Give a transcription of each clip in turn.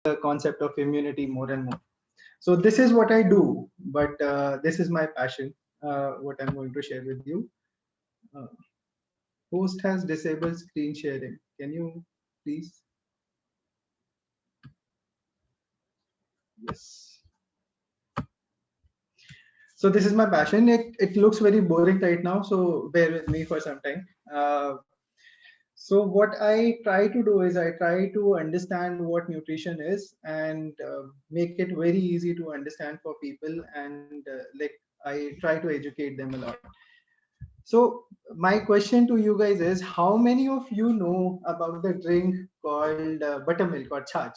the concept of immunity more and more. So this is what I do, but this is my passion. What I'm going to share with you. Uh, Host has disabled screen sharing. Can you please? Yes. So this is my passion. It looks very boring right now, so bear with me for some time. Uh, so what I try to do is I try to understand what nutrition is and make it very easy to understand for people, and like I try to educate them a lot. So my question to you guys is, how many of you know about the drink called buttermilk or chach?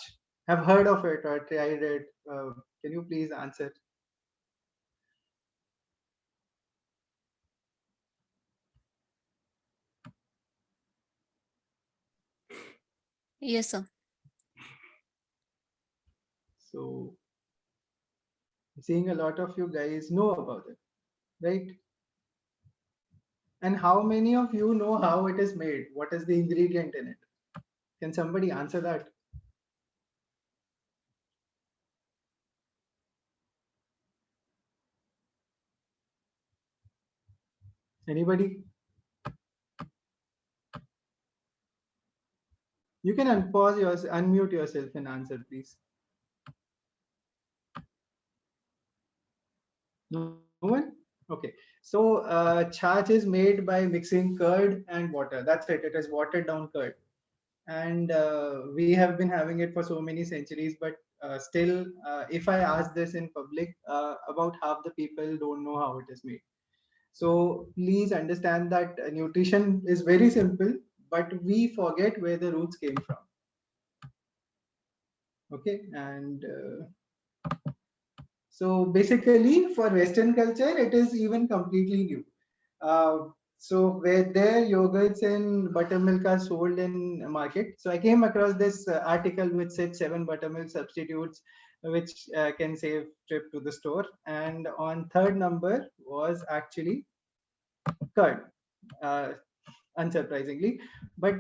Have heard of it or tried it? Can you please answer? Yes, sir. So seeing a lot of you guys know about it, right? And how many of you know how it is made? What is the ingredient in it? Can somebody answer that? Anybody? You can unpause yours, unmute yourself and answer, please. No one? Okay. So chach is made by mixing curd and water. That's it. It is watered down curd. And we have been having it for so many centuries, but still, if I ask this in public, about half the people don't know how it is made. So please understand that nutrition is very simple, but we forget where the roots came from. Okay, and so basically, for Western culture, it is even completely new. Uh, so where their yogurts and buttermilk are sold in market. So I came across this article which said 7 buttermilk substitutes which can save trip to the store. And on third number was actually curd. Uh, Unsurprisingly, but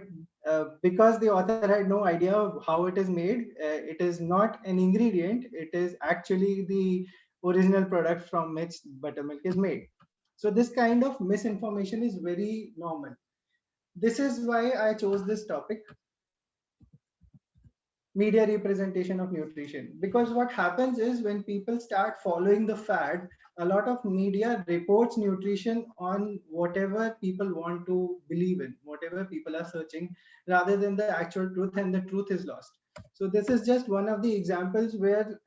because the author had no idea of how it is made, it is not an ingredient, it is actually the original product from which buttermilk is made. So this kind of misinformation is very normal. This is why I chose this topic, media representation of nutrition, because what happens is when people start following the fad, a lot of media reports nutrition on whatever people want to believe in, whatever people are searching, rather than the actual truth, and the truth is lost. So this is just one of the examples where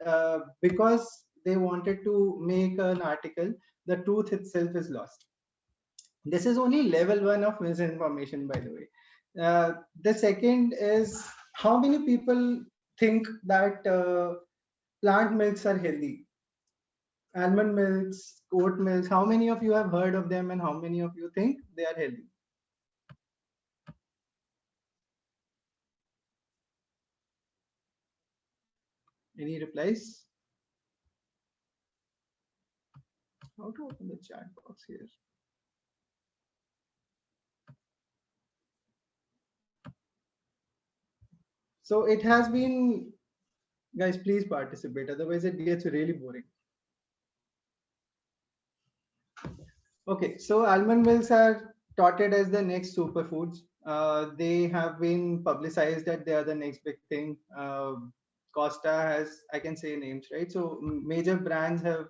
because they wanted to make an article, the truth itself is lost. This is only level 1 of misinformation, by the way. The second is, how many people think that plant milks are healthy? Almond milks, oat milks. How many of you have heard of them, and how many of you think they are healthy? Any replies? How to open the chat box here? So it has been, guys, please participate. Otherwise, it gets really boring. Okay, so almond milks are touted as the next superfoods. They have been publicized that they are the next big thing. Costa has, I can say names, right? So major brands have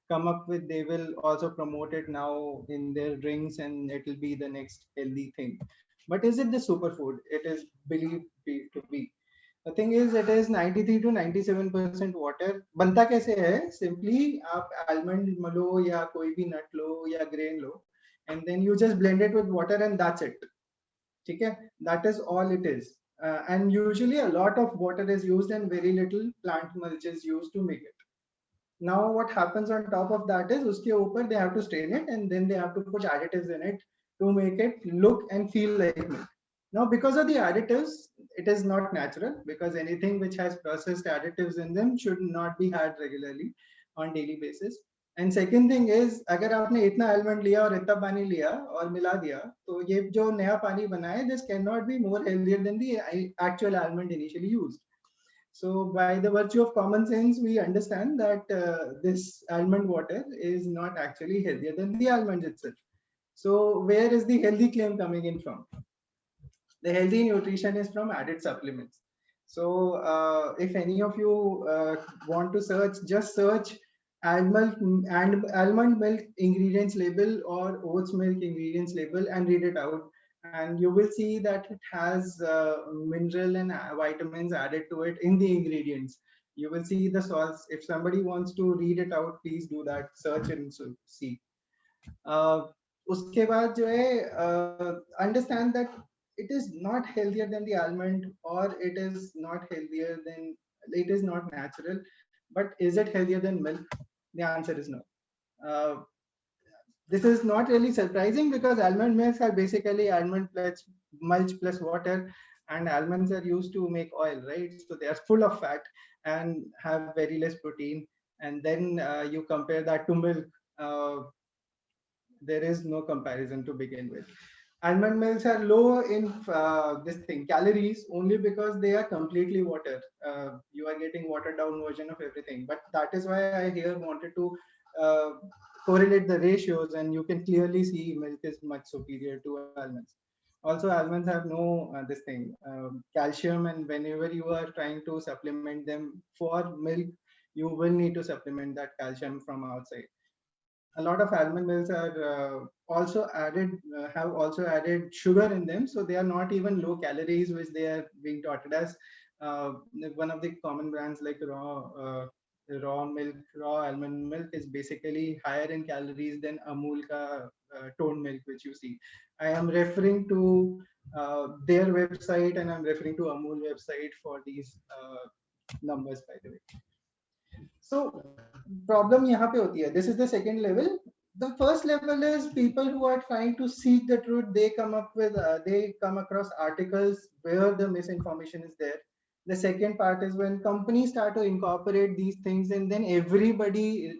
come up with, they will also promote it now in their drinks, and it will be the next healthy thing. But is it the superfood? It is believed to be. The thing is, it is 93 to 97% water. बनता कैसे है? Simply आप almond लो या कोई भी nut लो या grain low, and then you just blend it with water, and that's it. ठीक है? That is all it is. And usually a lot of water is used and very little plant mulch is used to make it. Now what happens on top of that is, uske upar they have to strain it, and then they have to put additives in it to make it look and feel like milk. Now because of the additives, it is not natural, because anything which has processed additives in them should not be had regularly on daily basis. And second thing is, अगर आपने इतना almond लिया और इतना पानी लिया और मिला दिया, तो ये जो नया पानी बना है, this cannot be more healthier than the actual almond initially used. So by the virtue of common sense, we understand that this almond water is not actually healthier than the almond itself. So where is the healthy claim coming in from? The healthy nutrition is from added supplements. So if any of you want to search, just search almond milk ingredients label or oats milk ingredients label and read it out, and you will see that it has mineral and vitamins added to it in the ingredients. You will see the salts. If somebody wants to read it out, please do that, search and see. uh, उसके बाद जो है understand that it is not healthier than the almond, or it is not healthier than, it is not natural, but is it healthier than milk? The answer is no. uh, this is not really surprising because almond milks are basically almond plus mulch plus water, and almonds are used to make oil, right? So they are full of fat and have very less protein. And then you compare that to milk. uh, there is no comparison to begin with. Almond milks are low in this thing calories only because they are completely water. You are getting watered down version of everything. But that is why I here wanted to uh, correlate the ratios, and you can clearly see milk is much superior to almonds. Also, almonds have no this thing calcium, and whenever you are trying to supplement them for milk, you will need to supplement that calcium from outside. A lot of almond milks are also added have also added sugar in them, so they are not even low calories, which they are being touted as. uh, One of the common brands like raw milk, raw almond milk is basically higher in calories than Amul ka toned milk, which you see. I am referring to their website, and I'm referring to Amul website for these numbers, by the way. So problem यहाँ पे होती है. This is the second level. The first level is people who are trying to seek the truth. They come up with they come across articles where the misinformation is there. The second part is when companies start to incorporate these things, and then everybody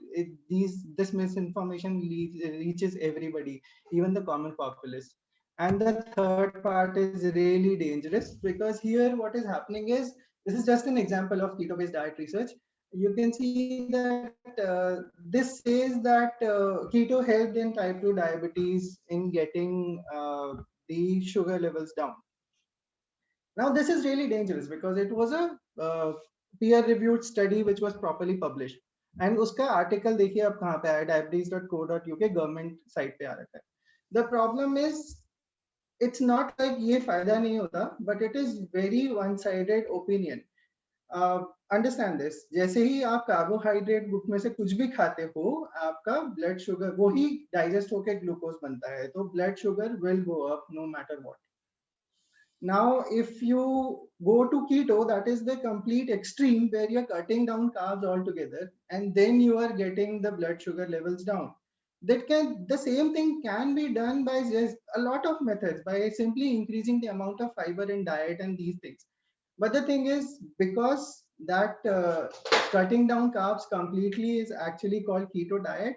this misinformation reaches everybody, even the common populace. And the third part is really dangerous because here what is happening is, this is just an example of keto-based diet research. You can see that this says that keto helped in type 2 diabetes in getting the sugar levels down. Now this is really dangerous because it was a peer reviewed study which was properly published, and uska article देखिए अब कहाँ पे आया, diabetes.co.uk government site पे आ रखा है. The problem is, it's not like ये फायदा नहीं होता, but it is very one sided opinion. Understand this. जैसे ही आप कार्बोहाइड्रेट ग्रुप में से कुछ भी खाते हो, आपका ब्लड शुगर वो ही डाइजेस्ट होकर ग्लूकोज बनता है, तो blood sugar will go up no matter what. Now if you go to keto, that is the complete extreme where you're cutting down carbs altogether, and then you are getting the blood sugar levels down. The same thing can be done by just a lot of methods, by simply increasing the amount of fiber in diet and these things. But the thing is, because that cutting down carbs completely is actually called keto diet,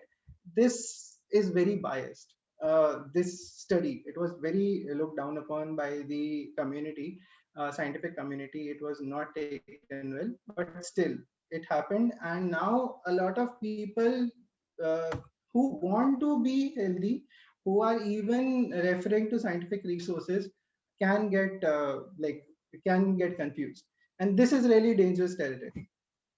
this is very biased. This study, it was very looked down upon by the community, scientific community. It was not taken well, but still it happened. And now a lot of people uh, who want to be healthy, who are even referring to scientific resources, can get can get confused, and this is really dangerous territory.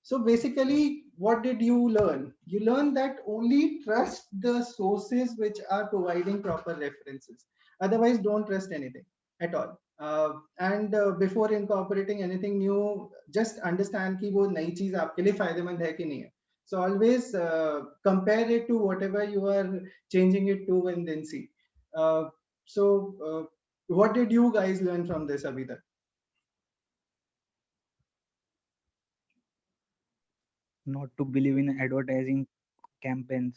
So basically, what did you learn? You learn that only trust the sources which are providing proper references. Otherwise, don't trust anything at all. And before incorporating anything new, just understand कि वो नई चीज आपके लिए फायदेमंद है कि नहीं है. So always compare it to whatever you are changing it to, and then see. So what did you guys learn from this, Abhita? Not to believe in advertising campaigns.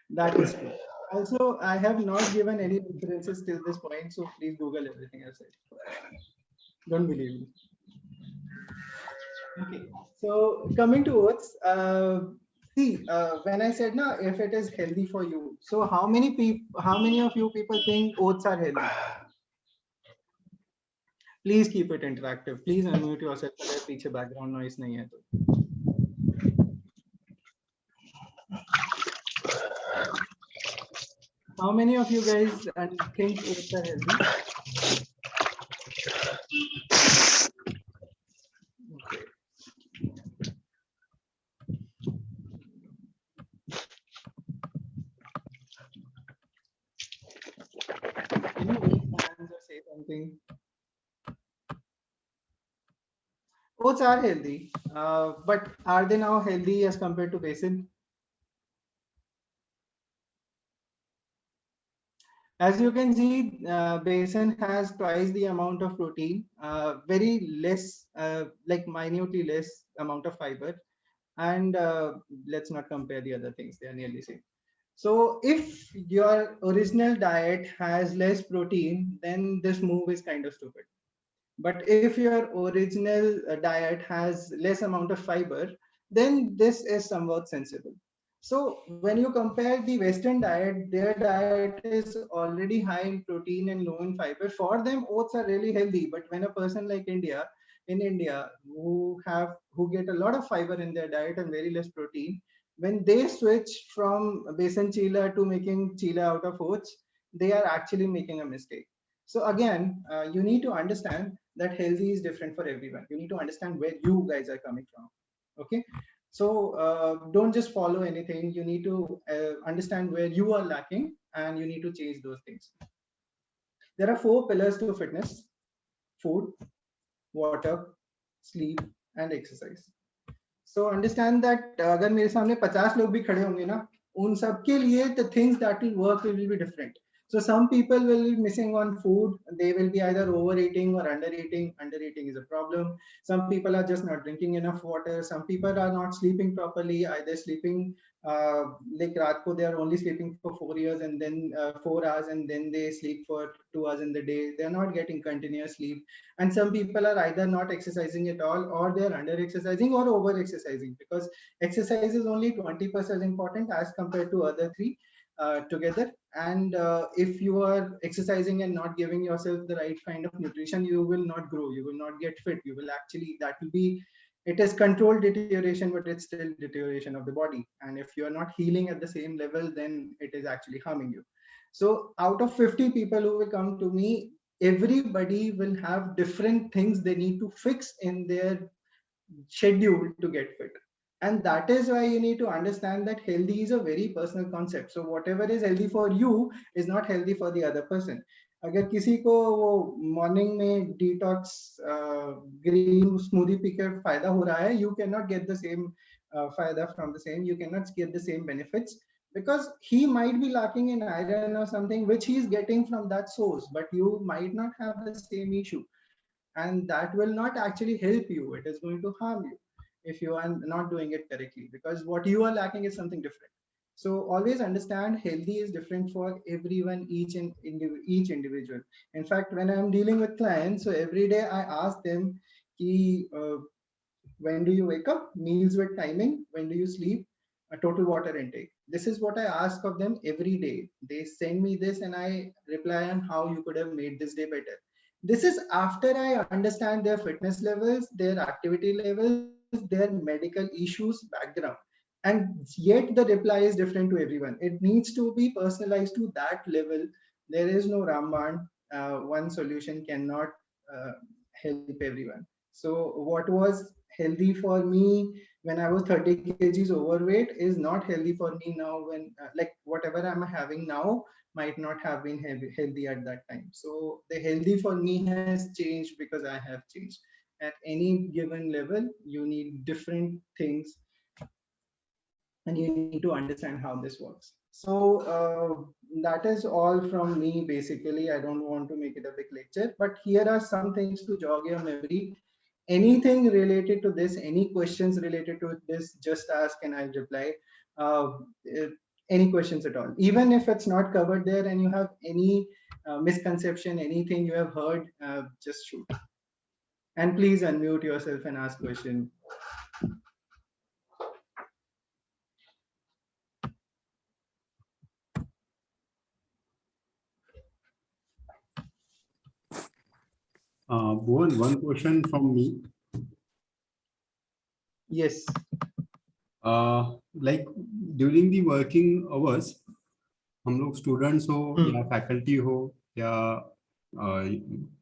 That is true. Also, I have not given any references till this point, so please Google everything I've said. Don't believe me. Okay, so coming to oats, see, when I said now, if it is healthy for you, so how many of you people think oats are healthy? Please keep it interactive. Please unmute yourself अगर पीछे background noise नहीं है तो. How many of you guys think oats are healthy? Okay. Can you wave hands or say something? Oats are healthy, but are they now healthy as compared to besan? As you can see, besan has twice the amount of protein, very less, like minutely less amount of fiber, and let's not compare the other things; they are nearly same. So if your original diet has less protein, then this move is kind of stupid. But if your original diet has less amount of fiber, then this is somewhat sensible. So when you compare the Western diet, their diet is already high in protein and low in fiber. For them, oats are really healthy. But when a person like India, who get a lot of fiber in their diet and very less protein, when they switch from besan chila to making chila out of oats, they are actually making a mistake. So again, you need to understand that healthy is different for everyone. You need to understand where you guys are coming from. Okay. So don't just follow anything. You need to understand where you are lacking and you need to change those things. There are 4 pillars to fitness: food, water, sleep, and exercise. So understand that अगर मेरे सामने 50 लोग भी खड़े होंगे ना, उन सबके लिए the things that will work will be different. So some people will be missing on food. They will be either overeating or undereating. Undereating is a problem. Some people are just not drinking enough water. Some people are not sleeping properly, either sleeping like रात को they are only sleeping for 4 years and then 4 hours and then they sleep for 2 hours in the day. They are not getting continuous sleep. And some people are either not exercising at all or they are under exercising or over exercising, because exercise is only 20% important as compared to other three together. And if you are exercising and not giving yourself the right kind of nutrition, you will not grow, you will not get fit, you will actually, that will be, it is controlled deterioration, but it's still deterioration of the body. And if you are not healing at the same level, then it is actually harming you. So out of 50 people who will come to me, everybody will have different things they need to fix in their schedule to get fit. And that is why you need to understand that healthy is a very personal concept. So whatever is healthy for you is not healthy for the other person. अगर किसी को वो morning में detox green smoothie पीकर फायदा हो रहा है, you cannot get the same फायदा from the same, you cannot get the same benefits, because he might be lacking in iron or something which he is getting from that source, but you might not have the same issue, and that will not actually help you. It is going to harm you if you are not doing it correctly, because what you are lacking is something different. So always understand healthy is different for everyone, each individual. In fact, when I'm dealing with clients, so every day I ask them ki, when do you wake up, meals with timing, when do you sleep, a total water intake. This is what I ask of them every day. They send me this and I reply on how you could have made this day better. This is after I understand their fitness levels, their activity levels, their medical issues background. And yet the reply is different to everyone. It needs to be personalized to that level. There is no Ramban. One solution cannot uh, help everyone. So what was healthy for me when I was 30 kgs overweight is not healthy for me now, when like whatever I'm having now might not have been healthy at that time. So the healthy for me has changed because I have changed. At any given level, you need different things and you need to understand how this works. So that is all from me basically. I don't want to make it a big lecture, but here are some things to jog your memory. Anything related to this, any questions related to this, just ask and I'll reply. Uh, eh, any questions at all, even if it's not covered there and you have any misconception, anything you have heard, just shoot. And please unmute yourself and ask question. Bhuvan, one question from me. Yes. Like during the working hours, हम लोग students हो या faculty हो या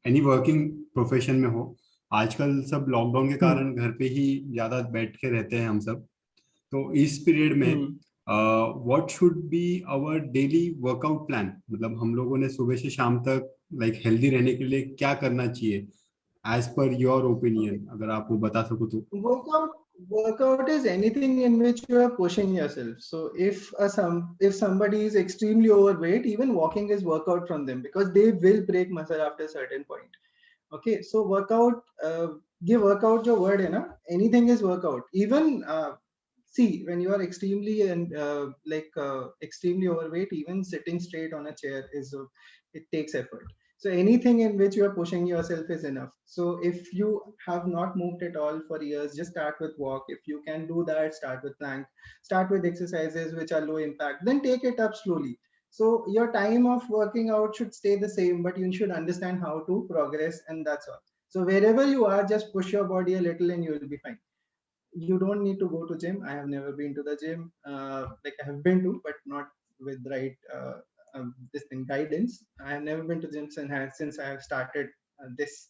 any working profession में हो, आजकल सब लॉकडाउन के कारण घर पे ही ज्यादा बैठ के रहते हैं हम सब। तो इस पीरियड में what should be our daily workout plan, मतलब हम लोगों ने सुबह से शाम तक लाइक हेल्दी रहने के लिए क्या करना चाहिए एज पर योर ओपिनियन, अगर आप वो बता सको तो। Workout is anything in which you are pushing yourself. So if somebody is extremely overweight, even walking is workout from them, because they will break muscle after a certain point. Okay, so workout, give workout your word, anything is workout. Even see, when you are extremely and extremely overweight, even sitting straight on a chair it takes effort. So anything in which you are pushing yourself is enough. So if you have not moved at all for years, just start with walk. If you can do that, start with plank, start with exercises which are low impact, then take it up slowly. So your time of working out should stay the same, but you should understand how to progress, and that's all. So wherever you are, just push your body a little and you will be fine. You don't need to go to gym. I have never been to the gym. Like I have been to, but not with right this thing guidance. I have never been to gym since I have started this.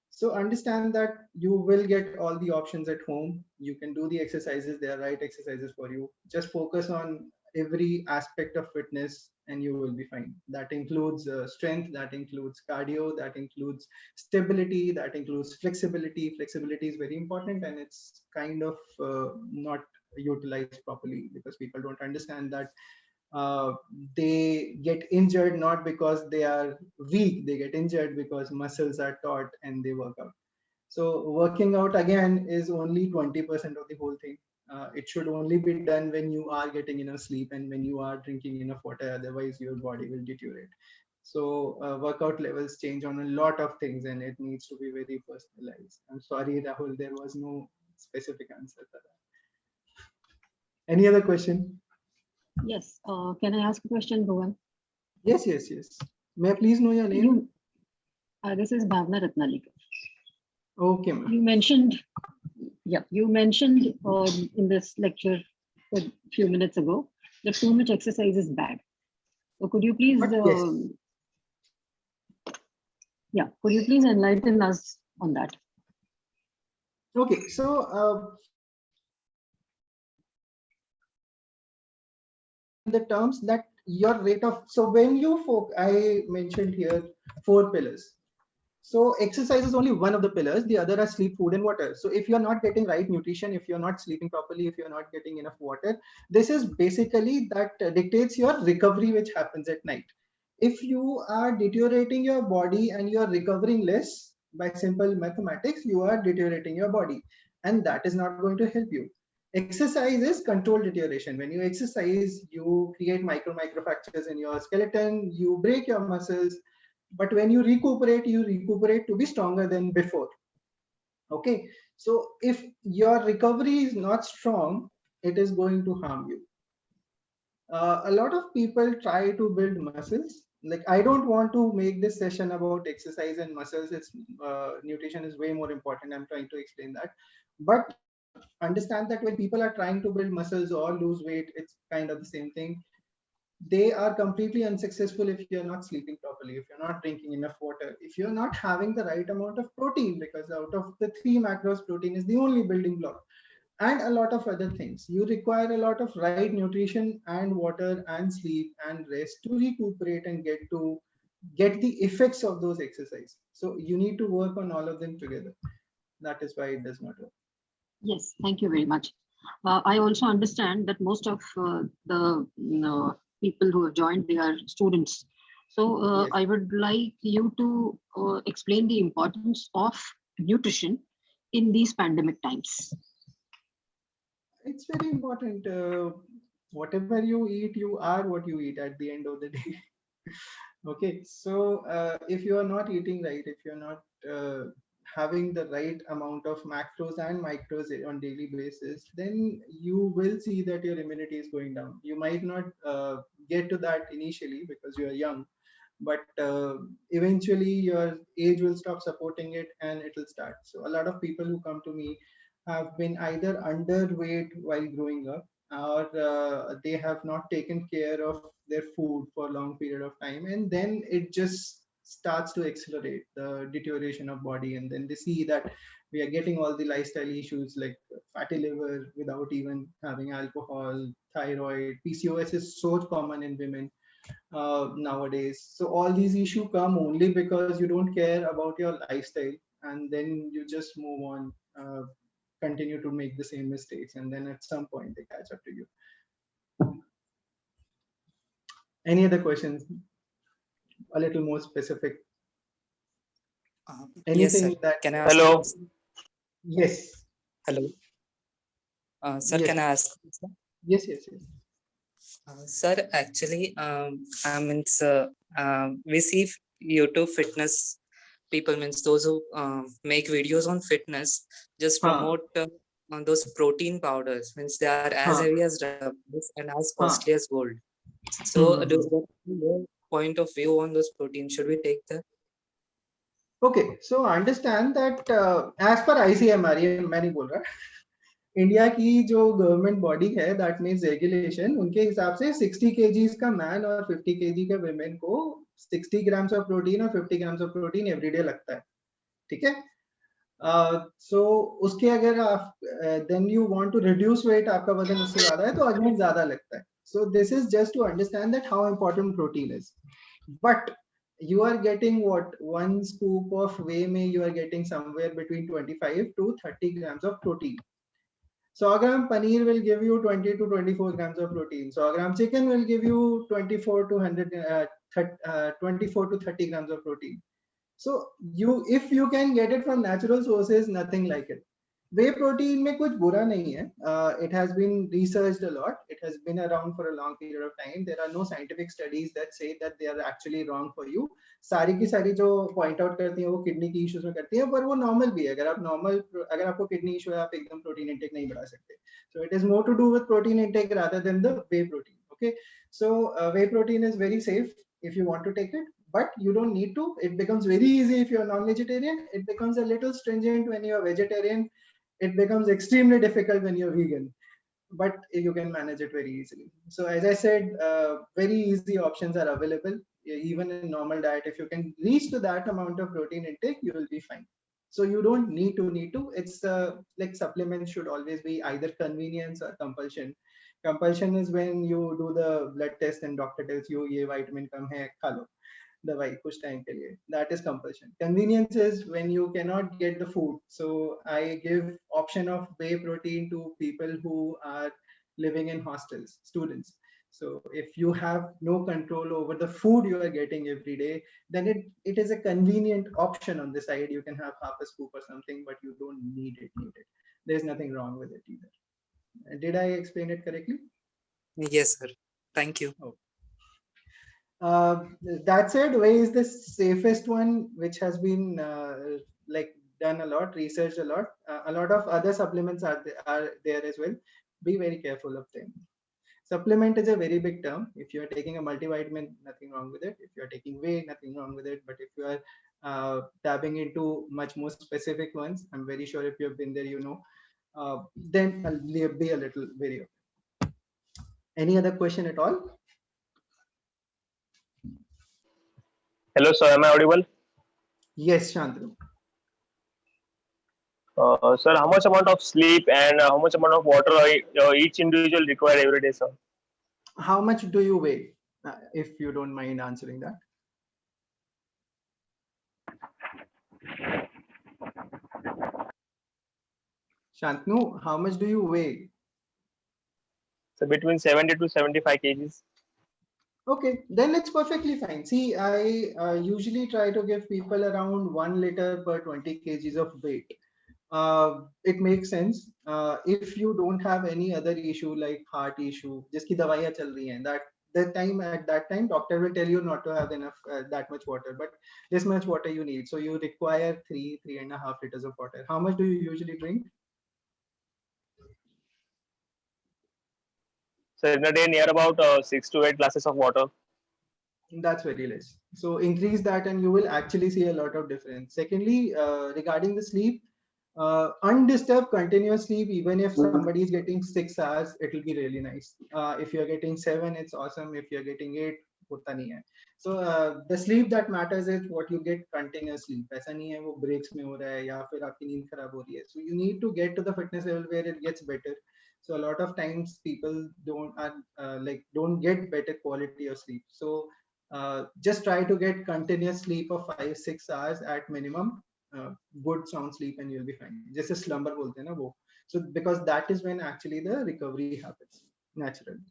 So understand that you will get all the options at home. You can do the exercises. They are right exercises for you. Just focus on every aspect of fitness and you will be fine. That includes strength, that includes cardio, that includes stability, that includes flexibility. Flexibility is very important and it's kind of not utilized properly because people don't understand that uh, they get injured not because they are weak, they get injured because muscles are taut and they work out. So working out again is only 20% of the whole thing. It should only be done when you are getting enough sleep and when you are drinking enough water, otherwise your body will deteriorate. So workout levels change on a lot of things and it needs to be very personalized. I'm sorry, Rahul, there was no specific answer for that. Any other question? Yes. Can I ask a question, Bhuvan? Yes. May I please know your name? This is Bhavna Ratnalikar. Okay, ma'am. You mentioned in this lecture a few minutes ago that too much exercise is bad. So could you please, could you please enlighten us on that? Okay, so the terms that your rate of, so when you I mentioned here 4 pillars. So exercise is only one of the pillars. The other are sleep, food, and water. So if you're not getting right nutrition, if you're not sleeping properly, if you're not getting enough water, this is basically that dictates your recovery, which happens at night. If you are deteriorating your body and you are recovering less, by simple mathematics, you are deteriorating your body, and that is not going to help you. Exercise is controlled deterioration. When you exercise, you create micro fractures in your skeleton, you break your muscles, but when you recuperate to be stronger than before. Okay, so if your recovery is not strong, it is going to harm you. A lot of people try to build muscles. Like, I don't want to make this session about exercise and muscles. It's nutrition is way more important. I'm trying to explain that, but understand that when people are trying to build muscles or lose weight, it's kind of the same thing. They are completely unsuccessful if you're not sleeping properly, if you're not drinking enough water, if you're not having the right amount of protein, because out of the 3 macros, protein is the only building block, and a lot of other things. You require a lot of right nutrition and water and sleep and rest to recuperate and get the effects of those exercises. So you need to work on all of them together. That is why it does not work. Yes, thank you very much. I also understand that most of the people who have joined, they are students. So Yes. I would like you to explain the importance of nutrition in these pandemic times. It's very important. Whatever you eat, you are what you eat at the end of the day. Okay, so if you are not eating right, if you're not having the right amount of macros and micros on daily basis, then you will see that your immunity is going down. You might not get to that initially because you are young, but eventually your age will stop supporting it and it will start. So a lot of people who come to me have been either underweight while growing up, or they have not taken care of their food for a long period of time, and then it just starts to accelerate the deterioration of body, and then they see that we are getting all the lifestyle issues like fatty liver without even having alcohol, thyroid, PCOS is so common in women nowadays. So all these issues come only because you don't care about your lifestyle, and then you just move on, continue to make the same mistakes, and then at some point they catch up to you. Any other questions? A little more specific. Yes, sir. Anything that? Can I ask? Hello. Yes. Hello. Sir, Yes. can I ask? Sir? Yes. Yes. Yes. Sir, actually, I mean, we see YouTube fitness people, means those who make videos on fitness, just Huh. promote on those protein powders, means they are as Huh. heavy as rupees and as Huh. costly as gold. So, Mhm. what is your point of view on those proteins? Should we take that? Okay, so understand that as per ICMR, ये मैं नहीं बोल रहा, India की जो government body है, that means regulation, उनके हिसाब से 60 kgs का मैन और 50 kg के वुमेन को 60 grams ऑफ प्रोटीन और 50 grams ऑफ प्रोटीन एवरीडे लगता है, ठीक है? सो उसके अगर आप then you want to reduce weight, आपका वजन उससे ज्यादा है तो अगेन ज्यादा लगता है. So this is just to understand that how important protein is. But you are getting what, one scoop of whey mein you are getting somewhere between 25 to 30 grams of protein. 100 gram paneer will give you 20 to 24 grams of protein. 100 gram chicken will give you 24 to 24 to 30 grams of protein. So if you can get it from natural sources, nothing like it. Whey protein में कुछ बुरा नहीं है. It has been researched a lot. It has been around for a long period of time. There are no scientific studies that say that they are actually wrong for you. सारी की सारी जो point out करती हैं वो kidney की issues में करती हैं, पर वो normal भी है. अगर आपको kidney issue है, आप एकदम protein intake नहीं बढ़ा सकते. So it is more to do with protein intake rather than the whey protein. Okay, so whey protein is very safe if you want to take it, but you don't need to. It becomes very easy if you're non-vegetarian. It becomes a little stringent when you're vegetarian. It becomes extremely difficult when you're vegan, but you can manage it very easily. So as I said, very easy options are available. Even in normal diet, if you can reach to that amount of protein intake, you will be fine. So you don't need to. It's like supplements should always be either convenience or compulsion. Compulsion is when you do the blood test and doctor tells you ये vitamin कम है, खा लो दवाई कुछ time के लिए. That is compulsion. Convenience is when you cannot get the food. So I give option of whey protein to people who are living in hostels, students. So if you have no control over the food you are getting every day, then it is a convenient option on the side. You can have half a scoop or something, but you don't need it. There's nothing wrong with it either. Did I explain it correctly? Yes, sir. Thank you. That said, whey is the safest one, which has been like done a lot, researched a lot. A lot of other supplements are there as well. Be very careful of them. Supplement is a very big term. If you are taking a multivitamin, nothing wrong with it. If you are taking whey, nothing wrong with it. But if you are tapping into much more specific ones, I'm very sure if you have been there, you know, then I'll be a little wary of it. Any other question at all? Hello, sir. Am I audible? Yes, Shantanu. Sir, how much amount of sleep and how much amount of water each individual require every day, sir? How much do you weigh? If you don't mind answering that. Shantanu, how much do you weigh? So between 70 to 75 kgs. Okay, then it's perfectly fine. See, I usually try to give people around 1 liter per 20 kgs of weight. It makes sense. If you don't have any other issue like heart issue, जिसकी दवाइयाँ चल रही हैं, at that time, doctor will tell you not to have enough that much water, but this much water you need. So you require 3.5 liters of water. How much do you usually drink? So in a day, near about 6 to 8 glasses of water. That's very less. So increase that and you will actually see a lot of difference. Secondly, regarding the sleep, undisturbed continuous sleep, even if somebody is getting 6 hours, it will be really nice. If you're getting 7, it's awesome. If you're getting 8, hota nahi hai. So the sleep that matters is what you get continuous sleep. ऐसा नहीं है वो breaks में हो रहा है या फिर आपकी नींद खराब हो रही है. So you need to get to the fitness level where it gets better. So a lot of times people don't get better quality of sleep. So just try to get continuous sleep of 5-6 hours at minimum, good sound sleep, and you'll be fine. Just a slumber bolte hain na wo. So because that is when actually the recovery happens naturally.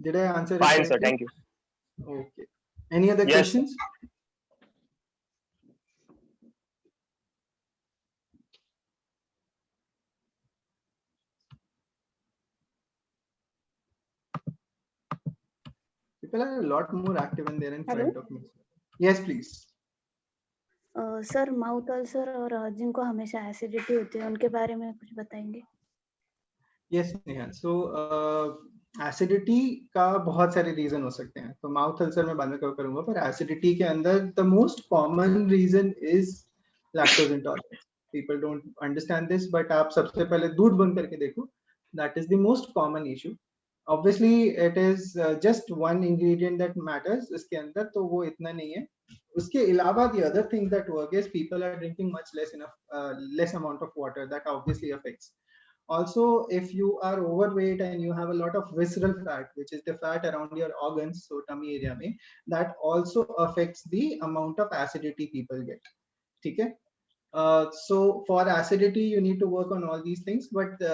Did I answer it Fine, sir. correctly? Thank you. Okay. Any other Yes. questions? People are a lot more active and they're in Hello? front of me. Yes, please. Sir mouth ulcer और जिनको हमेशा acidity होती है उनके बारे में कुछ बताएंगे? यस नेहा, सो एसिडिटी का बहुत सारे रीजन हो सकते हैं. तो माउथ अल्सर में बाद में कवर करूंगा, पर एसिडिटी के अंदर the most common reason is lactose intolerance. People don't understand this, but आप सबसे पहले दूध बंद करके देखो. That is the most common issue. Obviously it is just one ingredient that matters इसके अंदर, तो वो इतना नहीं है. उसके अलावा the other thing that work is people are drinking much less amount of water. That obviously affects. Also, if you are overweight and you have a lot of visceral fat, which is the fat around your organs, so tummy area mein, that also affects the amount of acidity people get. Okay? So for acidity you need to work on all these things, but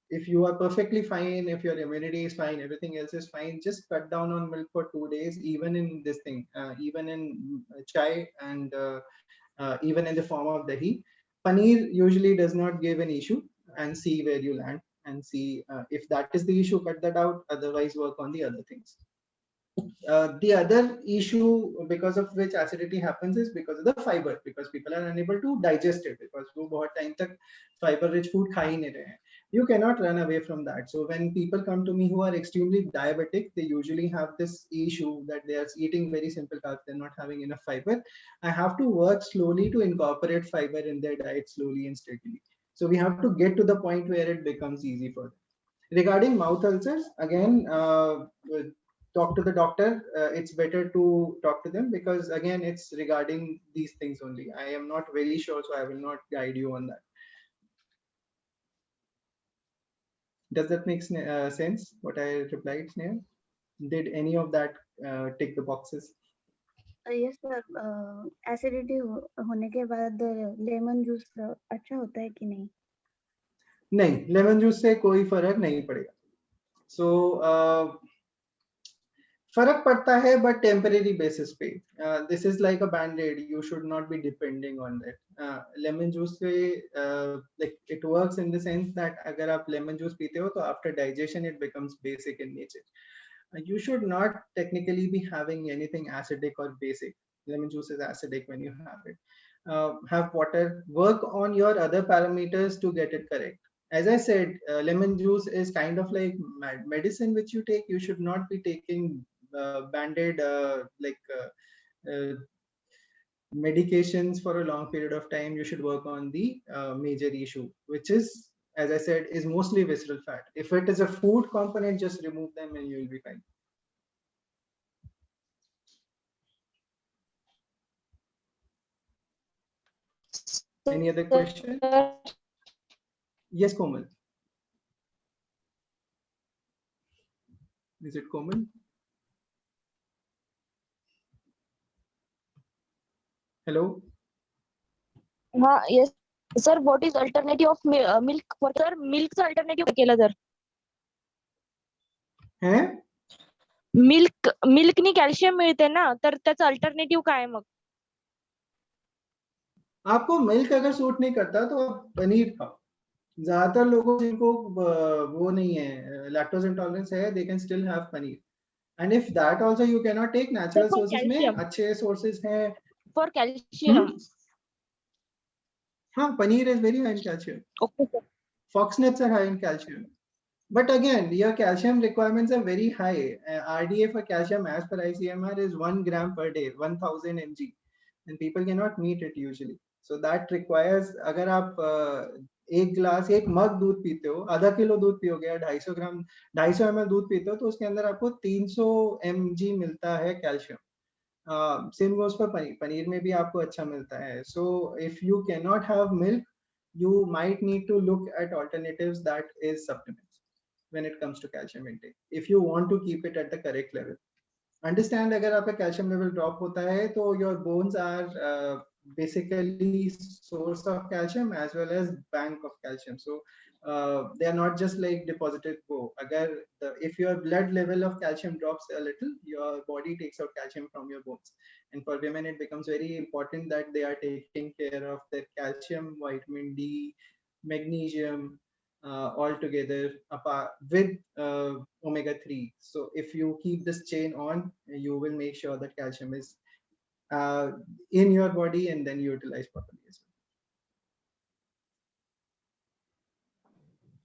if you are perfectly fine, if your immunity is fine, everything else is fine, just cut down on milk for 2 days, even in this thing, even in chai, and even in the form of dahi. Paneer usually does not give an issue, and see where you land, and see if that is the issue, cut that out. Otherwise work on the other things. The other issue because of which acidity happens is because of the fiber, because people are unable to digest it, because wo bahut time tak fiber rich food kha hi nahi rahe hain. You cannot run away from that. So when people come to me who are extremely diabetic, they usually have this issue that they are eating very simple carbs, they're not having enough fiber. I have to work slowly to incorporate fiber in their diet slowly and steadily. So we have to get to the point where it becomes easy for them. Regarding mouth ulcers, again, talk to the doctor. It's better to talk to them, because again it's regarding these things only. I am not very sure, so I will not guide you on that. Does that make sense what I replied, Sneha? Did any of that tick the boxes? Yes sir. Acidity होने के बाद lemon juice अच्छा होता है कि नहीं? नहीं, lemon juice से कोई फर्क नहीं पड़ेगा. So फर्क पड़ता है, but temporary basis पे. This is like a band-aid. You should not be depending on that. Lemon juice से like it works in the sense that अगर आप lemon juice पीते हो तो after digestion it becomes basic in nature. You should not technically be having anything acidic or basic. Lemon juice is acidic when you have it. Have water. Work on your other parameters to get it correct. As I said, lemon juice is kind of like medicine which you take. You should not be taking band-aid medications for a long period of time. You should work on the major issue, which is, as I said, is mostly visceral fat. If it is a food component, just remove them and you will be fine. Any other question? Yes, Komal. Is it Komal? Hello. Yes, sir. What is alternative of milk for sir? Milk's alternative केला जर. हैं? मिल्कनी calcium मिळते ना, तर त्याचं alternative काय मग? आपको milk अगर सूट नहीं करता तो आप पनीर खाओ. ज्यादातर लोगों जिनको वो नहीं है, लैक्टोज इंटॉलरेंस है, they can still have paneer. And if that also you cannot take, natural For sources में calcium. अच्छे sources हैं. For calcium. हाँ, paneer is very high in calcium. Okay, sir. Fox nuts are high in calcium. But again, your calcium requirements are very high. RDA for calcium as per ICMR is 1 gram per day, 1000 mg, and people cannot meet it usually. So that requires, अगर आप एक गिलास एक मग दूध पीते हो, आधा kilo दूध पियोगे या 250 ग्राम 250 ml दूध पीते हो, तो उसके अंदर आपको 300 mg मिलता है calcium. Same goes for paneer. Paneer में भी आपको अच्छा मिलता है. So if you can not have milk, you might need to look at alternatives, that is supplements, when it comes to calcium intake if you want to keep it at the correct level. Understand, अगर आपका calcium level drop होता है तो your bones are basically source of calcium as well as bank of calcium. So they are not just like deposited go. If your blood level of calcium drops a little, your body takes out calcium from your bones. And for women, it becomes very important that they are taking care of their calcium, vitamin D, magnesium, all together apart with omega-3. So if you keep this chain on, you will make sure that calcium is in your body and then utilized properly as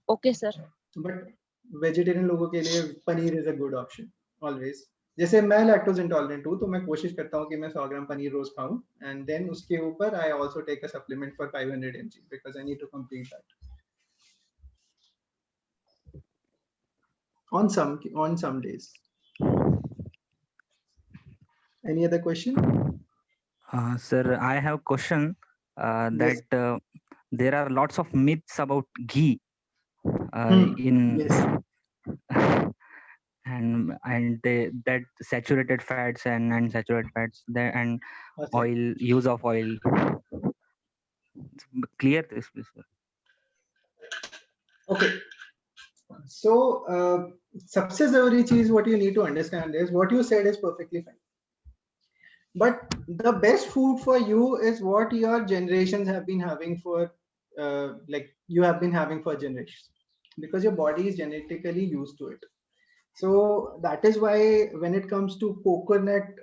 Okay, sir. well. But vegetarian लोगों के लिए paneer is a good option always. जैसे मैं lactose intolerant हूँ, तो मैं कोशिश करता हूँ कि मैं 100 ग्राम पनीर रोज खाऊं, एंड देन उसके ऊपर I also take a supplement for 500 mg because I need to complete that on some days. Any other question? Sir, I have a question Yes. that there are lots of myths about ghee in Yes. and that saturated fats and unsaturated fats there and Okay. oil, use of oil. Clear this, please, sir. Okay. So सबसे जरूरी चीज what you need to understand is what you said is perfectly fine. But the best food for you is what your generations have been having for like you have been having for generations, because your body is genetically used to it. So that is why when it comes to coconut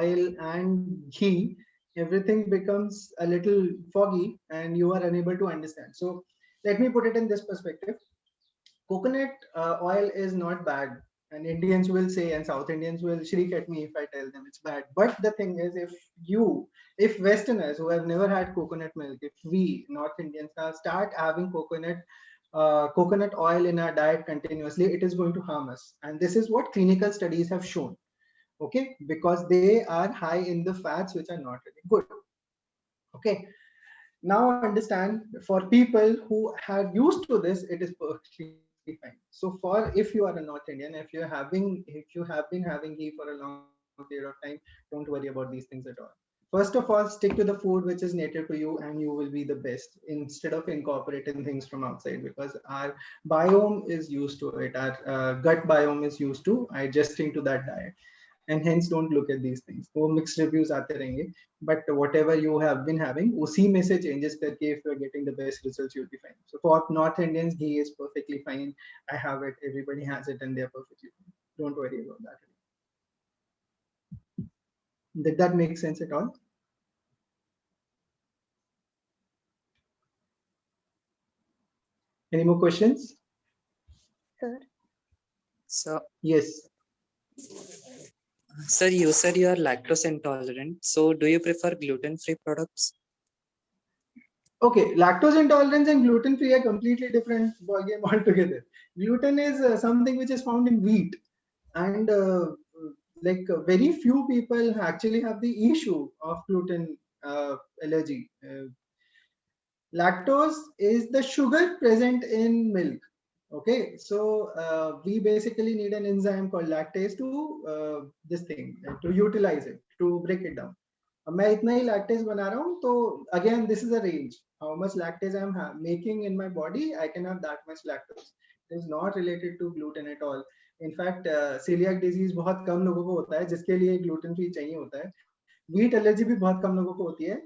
oil and ghee, everything becomes a little foggy and you are unable to understand. So let me put it in this perspective. Coconut oil is not bad, and Indians will say, and South Indians will shriek at me if I tell them it's bad. But the thing is, if Westerners who have never had coconut milk, if we North Indians start having coconut oil in our diet continuously, it is going to harm us. And this is what clinical studies have shown. Okay, because they are high in the fats which are not really good. Okay, now understand, for people who are used to this, it is perfectly fine. So for if you are a North Indian, if you have been having ghee for a long period of time, don't worry about these things at all. First of all, stick to the food which is native to you and you will be the best, instead of incorporating things from outside, because our biome is used to it, our gut biome is used to adjusting to that diet, and hence don't look at these things. वो mixed reviews आते रहेंगे, but whatever you have been having, उसी में से changes करके if you are getting the best results, you'll be fine. So for North Indians, ghee is perfectly fine. I have it, everybody has it, and they're perfectly fine. Don't worry about that. Did that make sense at all? Any more questions? Sir, So, Yes. sir, you said you are lactose intolerant. So, do you prefer gluten-free products? Okay, lactose intolerance and gluten-free are completely different ballgame altogether. Gluten is something which is found in wheat, and very few people actually have the issue of gluten allergy. Lactose is the sugar present in milk. Okay, so we basically need an enzyme called lactase to to utilize it, to break it down. अब मैं इतना ही lactase बना रहा हूँ, तो again this is a range. How much lactase I am making in my body, I can have that much lactose. It is not related to gluten at all. In fact, celiac disease बहुत कम लोगों को होता है, जिसके लिए gluten free चाहिए होता है. Wheat allergy भी बहुत कम लोगों को होती है.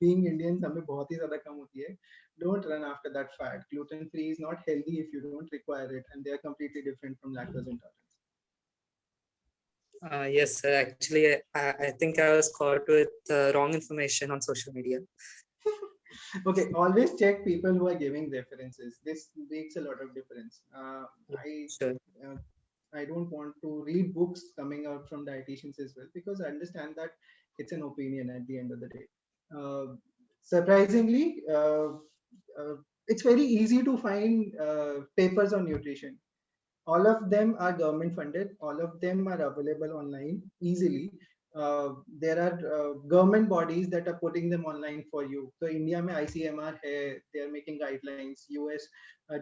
Being Indians, हमें बहुत ही ज़्यादा कम होती है. Don't run after that fad. Gluten free is not healthy if you don't require it, and they are completely different from lactose intolerance. Yes, sir. Actually, I think I was caught with wrong information on social media. Okay, always check people who are giving references. This makes a lot of difference. Sure. Uh, I don't want to read books coming out from dietitians as well, because I understand that it's an opinion at the end of the day. Uh, Surprisingly, it's very easy to find papers on nutrition. All of them are government funded. All of them are available online easily. There are government bodies that are putting them online for you. So India mein ICMR hai, they are making guidelines. US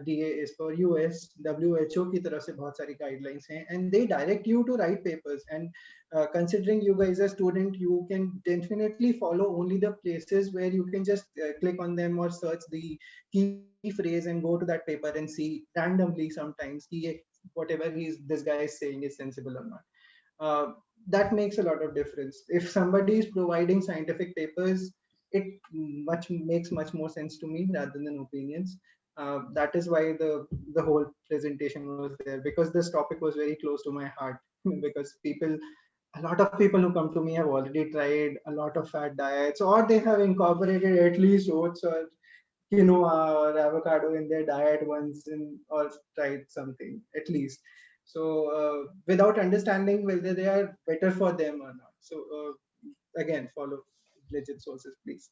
DA is for US, WHO की तरफ से बहुत सारी guidelines हैं, and they direct you to write papers. And considering you guys are student, you can definitely follow only the places where you can just click on them or search the key phrase and go to that paper and see randomly sometimes कि whatever this guy is saying is sensible or not. That makes a lot of difference. If somebody is providing scientific papers, it makes much more sense to me rather than opinions. That is why the whole presentation was there, because this topic was very close to my heart. Because a lot of people who come to me have already tried a lot of fat diets, or they have incorporated at least oats or quinoa or avocado in their diet once, or tried something at least. So without understanding whether they are better for them or not. So again, follow legit sources, please.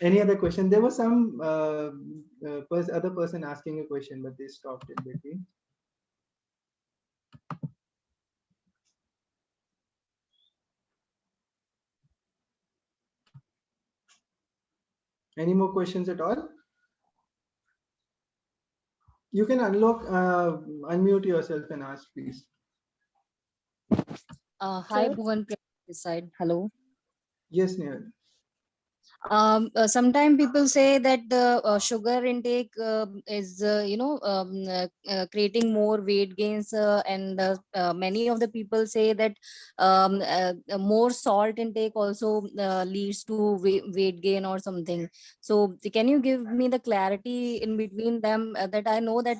Any other question? There was some other person asking a question, but they stopped in between. Any more questions at all? You can unmute yourself and ask, please. Hi, Sure. Bhuvan this side. Hello. Yes, Nehal. Sometimes people say that the sugar intake is creating more weight gains, and many of the people say that more salt intake also leads to weight gain or something. So can you give me the clarity in between them, that I know that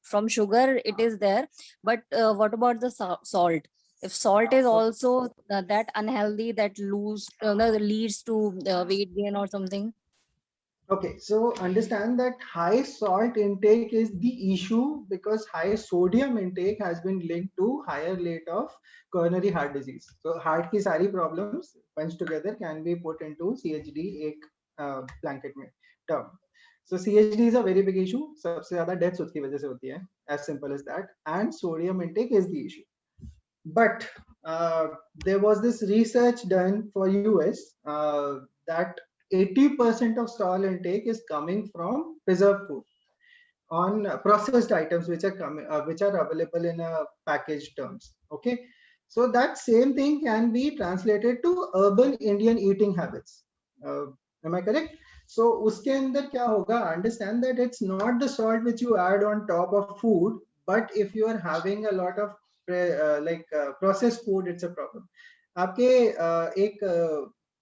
from sugar it is there, but what about the salt? If salt is also that unhealthy, that leads to weight gain or something. Okay, so understand that high salt intake is the issue, because high sodium intake has been linked to higher rate of coronary heart disease. So heart की सारी problems bunched together can be put into CHD एक blanket में term. So CHD is a very big issue. सबसे ज़्यादा deaths उसकी वजह से होती है. As simple as that. And sodium intake is the issue. But there was this research done for US that 80% of salt intake is coming from preserved food, on processed items which are coming, which are available in a packaged terms. Okay, so that same thing can be translated to urban Indian eating habits. Am I correct? So uske andar kya hoga? Understand that it's not the salt which you add on top of food, but if you are having a lot of processed food, it's a problem. आपके एक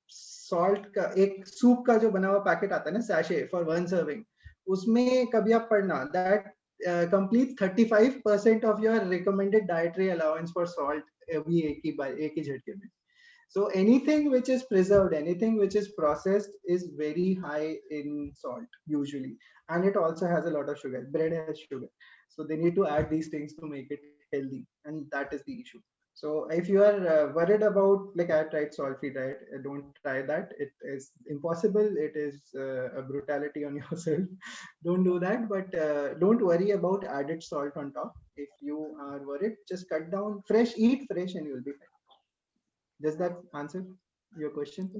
salt का एक soup का जो बना हुआ packet आता है ना, सैशे फॉर 1 सर्विंग, उसमें कभी आप पढ़ना that complete 35% of your recommended dietary allowance for salt अभी एक ही झटके में. So anything which is preserved, anything which is processed is very high in salt usually, and it also has a lot of sugar. Bread has sugar, so they need to add these things to make it healthy, and that is the issue. So if you are worried about, like I tried salt-free diet, don't try that. It is impossible. It is a brutality on yourself. Don't do that. But don't worry about added salt on top. If you are worried, just cut down fresh, eat fresh, and you will be fine. Does that answer your question?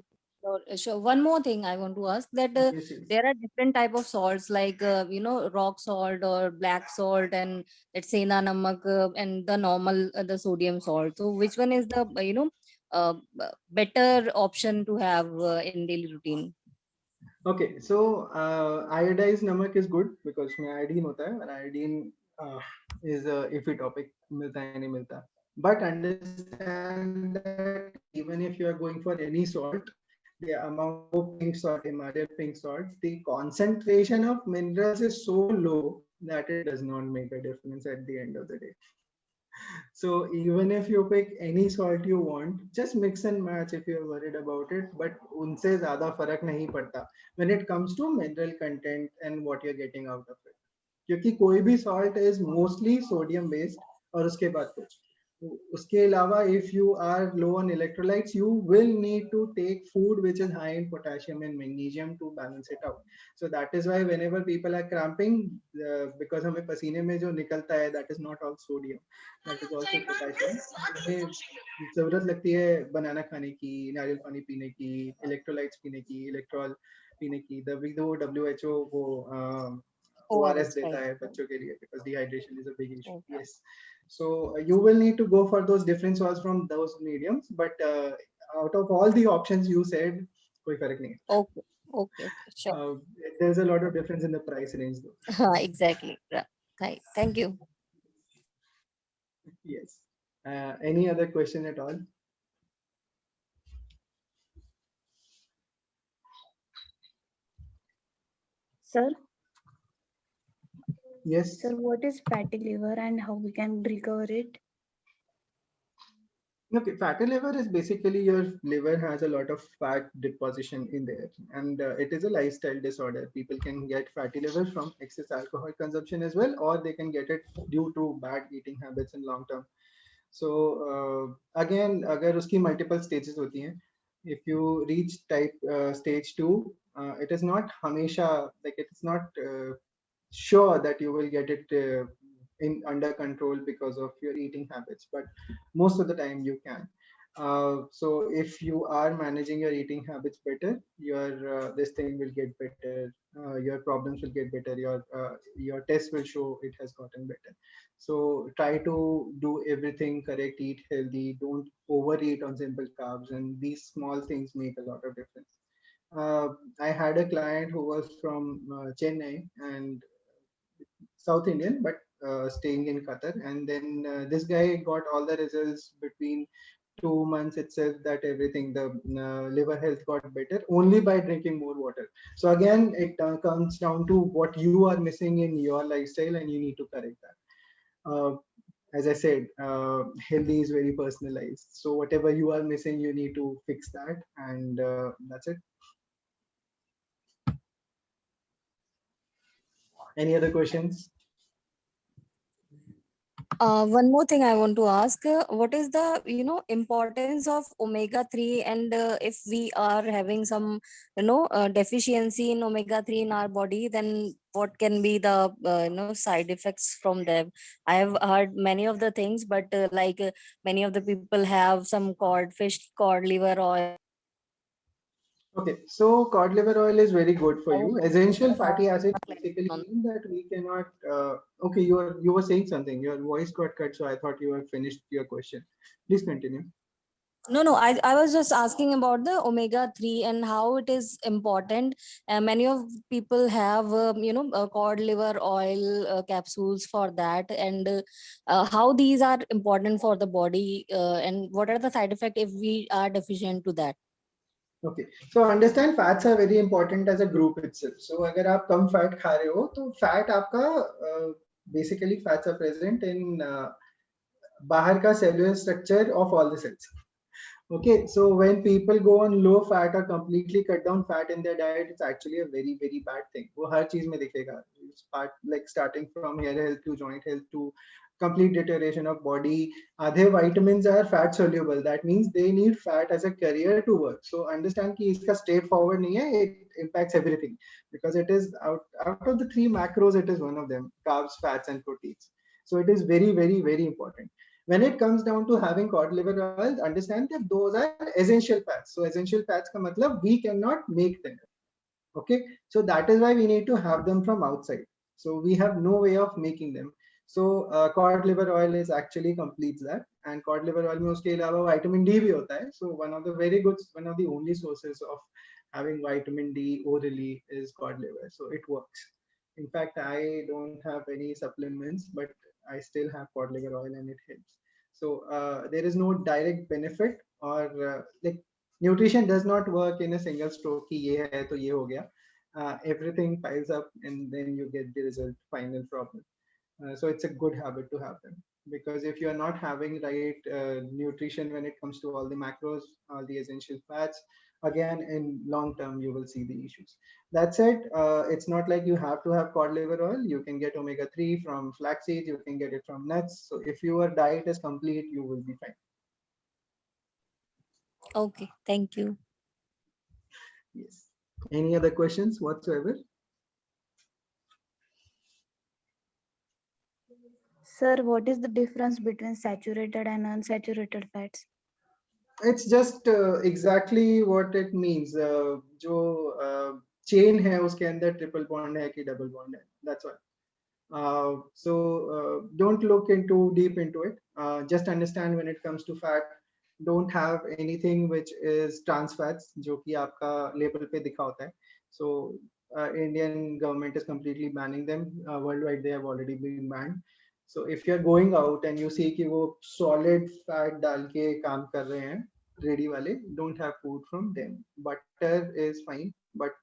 Sure. One more thing I want to ask, that Yes, yes. there are different type of salts, like rock salt or black salt, and let's say na namak, and the normal the sodium salt. So which one is the better option to have in daily routine? Okay, so iodized namak is good because में iodine होता है, and iodine is a iffy topic, मिलता है नहीं मिलता. But understand that even if you are going for any salt, the amount of pink salt, Himalayan pink salt, the concentration of minerals is so low that it does not make a difference at the end of the day. So even if you pick any salt you want, just mix and match if you're worried about it. But unse zyada farak nahi padta when it comes to mineral content and what you're getting out of it. क्योंकि कोई भी salt is mostly sodium based और उसके बाद कुछ उसके अलावा if you are low on electrolytes you will need to take food which is high in potassium and magnesium to balance it out. So that is why whenever people are cramping because हमें पसीने में जो निकलता है that is not all sodium, that is also potassium. हमें जरूरत लगती है बनाना खाने की, नारियल पानी पीने की, इलेक्ट्रोलाइट्स पीने की, इलेक्ट्रॉल पीने की, तभी तो WHO वो ORS ORS, देता right? है बच्चों के लिए because dehydration is a big issue. Okay. Yes. So you will need to go for those different salts from those mediums, but out of all the options you said, कोई फर्क नहीं है. Okay. Okay. Okay. Sure. There's a lot of difference in the price range though. Exactly. Right. Thank you. Yes. Any other question at all? Sir, Yes. sir, what is fatty liver and how we can recover it? Okay, fatty liver is basically your liver has a lot of fat deposition in there, and it is a lifestyle disorder. People can get fatty liver from excess alcohol consumption as well, or they can get it due to bad eating habits in long term. So again, अगर उसकी multiple stages होती हैं, if you reach stage 2, it is not हमेशा like it is not sure that you will get it in under control because of your eating habits, but most of the time you can. So if you are managing your eating habits better, your this thing will get better. Your problems will get better. Your test will show it has gotten better. So try to do everything correct. Eat healthy. Don't overeat on simple carbs, and these small things make a lot of difference. I had a client who was from Chennai and South Indian, but staying in Qatar. And then this guy got all the results between 2 months itself that everything, the liver health got better only by drinking more water. So again, it comes down to what you are missing in your lifestyle and you need to correct that. As I said, healthy is very personalized. So whatever you are missing, you need to fix that. And that's it. Any other questions? One more thing I want to ask, what is the, importance of omega-3, and if we are having some, deficiency in omega-3 in our body, then what can be the, side effects from them? I have heard many of the things, but many of the people have some cod liver oil. Okay, so cod liver oil is very good for you. Essential fatty acids basically on- mean that we cannot. Okay, you were saying something. Your voice got cut, so I thought you had finished your question. Please continue. No, I was just asking about the omega-3 and how it is important. Many of people have, cod liver oil capsules for that, and how these are important for the body, and what are the side effects if we are deficient to that? Okay, so understand fats are very important as a group itself. So अगर आप कम fat खा रहे हो, तो fat आपका basically fats are present in बाहर का cellular structure of all the cells. Okay, so when people go on low fat or completely cut down fat in their diet, it's actually a very, very bad thing. वो हर चीज में दिखेगा. It's part like starting from hair health to joint health to complete deterioration of body. आधे vitamins are fat soluble. That means they need fat as a carrier to work. So understand कि इसका straightforward नहीं है. It impacts everything because it is out of the 3 macros, it is one of them: carbs, fats, and proteins. So it is very, very, very important. When it comes down to having cod liver oil, understand that those are essential fats. So essential fats ka matlab we cannot make them. Okay, so that is why we need to have them from outside. So we have no way of making them. So cod liver oil is actually completes that, and cod liver oil में उसके अलावा vitamin D भी होता है. So one of the only sources of having vitamin D orally is cod liver. So it works. In fact, I don't have any supplements, but I still have cod liver oil and it helps. So there is no direct benefit or like nutrition does not work in a single stroke कि ये है तो ये हो गया. Everything piles up and then you get the result final problem. So it's a good habit to have them. because if you are not having right nutrition when it comes to all the macros, all the essential fats, again in long term you will see the issues. That's it. It's not like you have to have cod liver oil. You can get omega-3 from flaxseed, you can get it from nuts. So if your diet is complete, you will be fine. Okay, thank you. Yes. Any other questions whatsoever? Sir, what is the difference between saturated and unsaturated fats? It's just exactly what it means. जो chain है उसके अंदर triple bond है कि double bond है. That's all. So don't look into deep into it. Just understand when it comes to fat, don't have anything which is trans fats जो कि आपका label पे दिखा होता है. So Indian government is completely banning them. Worldwide they have already been banned. So if you're going out and you see कि वो solid fat डाल के काम कर रहे हैं ready वाले, don't have food from them. Butter is fine, but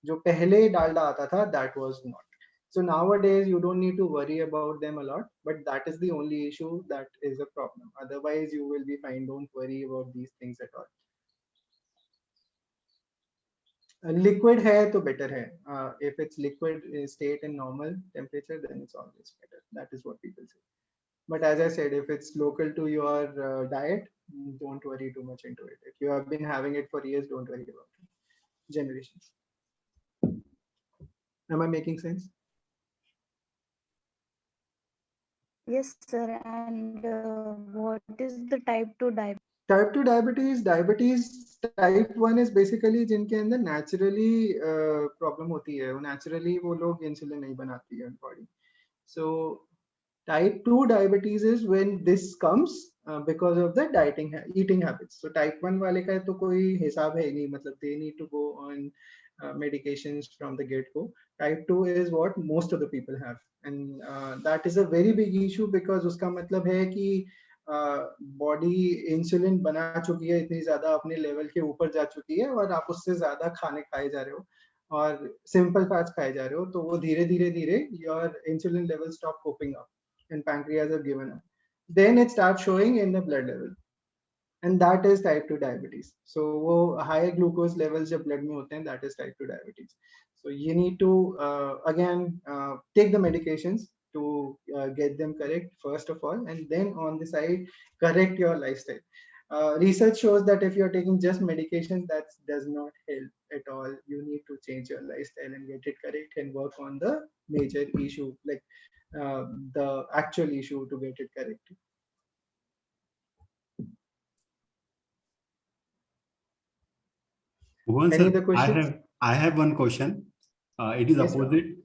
जो पहले डालडा आता था that was not. So nowadays you don't need to worry about them a lot, but that is the only issue that is a problem. Otherwise you will be fine. Don't worry about these things at all. Liquid है तो better है. If it's liquid state in normal temperature, then it's always better. That is what people say. But as I said, if it's local to your diet, don't worry too much into it. If you have been having it for years, don't worry about it. Generations. Am I making sense? Yes, sir. And what is the type 2 diabetes? Type 2 diabetes type 1 is basically जिनके अंदर naturally problem होती है, naturally वो लोग insulin नहीं बनाती है body. So type 2 diabetes is when this comes because of the eating habits. So type 1 वाले का तो कोई हिसाब है नहीं, मतलब they need to go on medications from the get-go. Type 2 is what most of the people have, and that is a very big issue because उसका मतलब है कि बॉडी इंसुलिन बना चुकी है, इतनी ज्यादा अपने लेवल के ऊपर जा चुकी है और आप उससे ज्यादा खाए जा रहे हो और सिंपल फैट्स खाए जा रहे हो, तो वो धीरे धीरे your insulin level stop coping up and pancreas have given up. Then it starts showing in the blood level, and that is type 2 diabetes. So वो higher glucose levels जब blood में होते हैं, that is type 2 diabetes. So you need to again take the medications to get them correct first of all, and then on the side correct your lifestyle. Research shows that if you're taking just medication, that does not help at all. You need to change your lifestyle and get it correct and work on the major issue, like the actual issue, to get it correct. Bhuvan Any sir, other questions? I have one question. It is Yes, sir. opposite.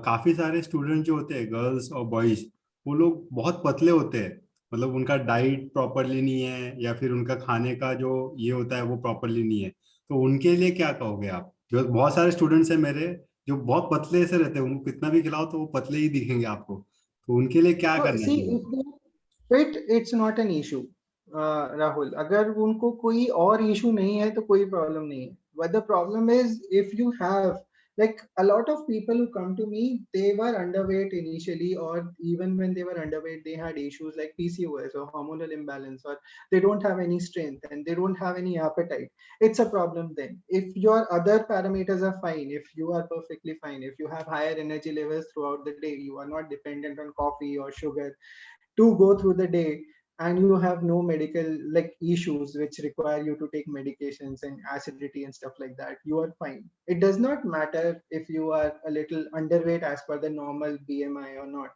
काफी सारे student जो होते हैं, girls और boys, वो लोग बहुत पतले होते हैं. मतलब उनका डाइट प्रॉपरली नहीं है या फिर उनका खाने का जो ये होता है वो प्रॉपरली नहीं है. तो उनके लिए क्या कहोगे आप? जो बहुत सारे स्टूडेंट्स हैं मेरे जो बहुत पतले से रहते हैं, उनको कितना भी खिलाओ तो वो पतले ही दिखेंगे आपको. तो उनके लिए क्या So करना see, चाहिए? if they fit, it's not an issue. Rahul, अगर उनको कोई और issue नहीं है तो कोई problem नहीं है. But the problem is if you have, like a lot of people who come to me, they were underweight initially, or even when they were underweight, they had issues like PCOS or hormonal imbalance, or they don't have any strength and they don't have any appetite. It's a problem then. If your other parameters are fine, if you are perfectly fine, if you have higher energy levels throughout the day, you are not dependent on coffee or sugar to go through the day, and you have no medical like issues which require you to take medications and acidity and stuff like that, you are fine. It does not matter if you are a little underweight as per the normal BMI or not.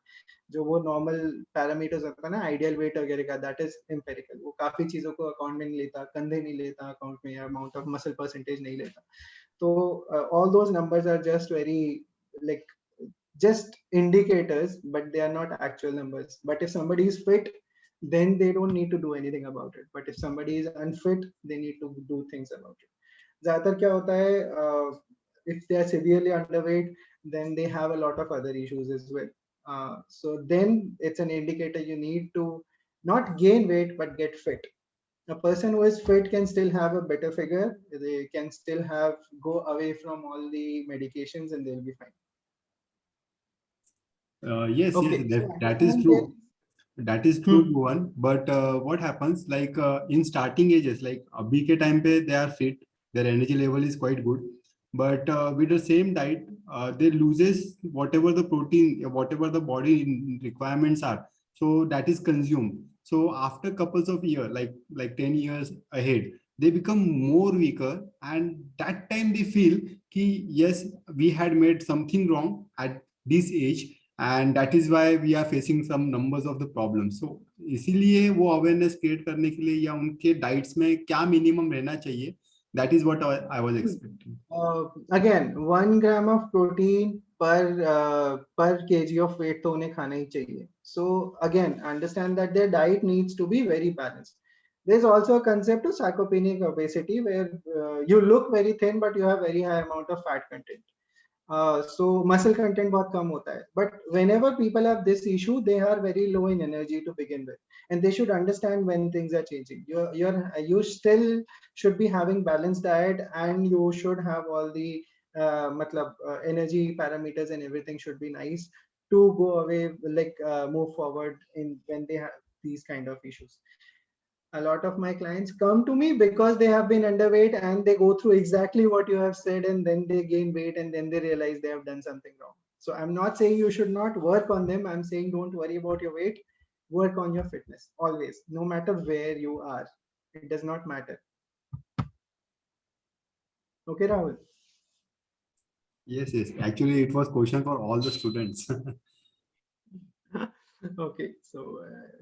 जो वो normal parameters होता है ना, ideal weight वगैरह का, that is empirical. वो काफी चीजों को account में नहीं लेता, कंधे नहीं लेता account में, या amount of muscle percentage नहीं लेता. तो all those numbers are just very like just indicators, but they are not actual numbers. But if somebody is fit, then they don't need to do anything about it. But if somebody is unfit, they need to do things about it. ज़्यादातर क्या होता है, if they are severely underweight, then they have a lot of other issues as well. So then it's an indicator you need to not gain weight, but get fit. A person who is fit can still have a better figure. They can still go away from all the medications and they'll be fine. Yes, Okay, yes, so that is true. That is true, Bhuvan. But what happens, like in starting ages, like abhi ke time pe they are fit, their energy level is quite good. But with the same diet, they loses whatever the protein, whatever the body requirements are. So that is consumed. So after couples of years, like 10 years ahead, they become more weaker, and that time they feel ki yes, we had made something wrong at this age, and that is why we are facing some numbers of the problems. So इसीलिए वो awareness create करने के लिए या उनके diets में क्या minimum रहना चाहिए, that is what I was expecting. Again, 1 gram of protein per kg of weight तो उन्हें खाना ही चाहिए. So again, understand that their diet needs to be very balanced. There's also a concept of sarcopenic obesity where you look very thin but you have very high amount of fat content. So muscle content बहुत कम होता है. But whenever people have this issue, they are very low in energy to begin with, and they should understand when things are changing. You still should be having balanced diet, and you should have all the energy parameters and everything should be nice to go away, move forward in when they have these kind of issues. A lot of my clients come to me because they have been underweight and they go through exactly what you have said, and then they gain weight and then they realize they have done something wrong. So I'm not saying you should not work on them. I'm saying don't worry about your weight. Work on your fitness always, no matter where you are. It does not matter. Okay, Rahul? Yes. Actually, it was question for all the students. Okay, so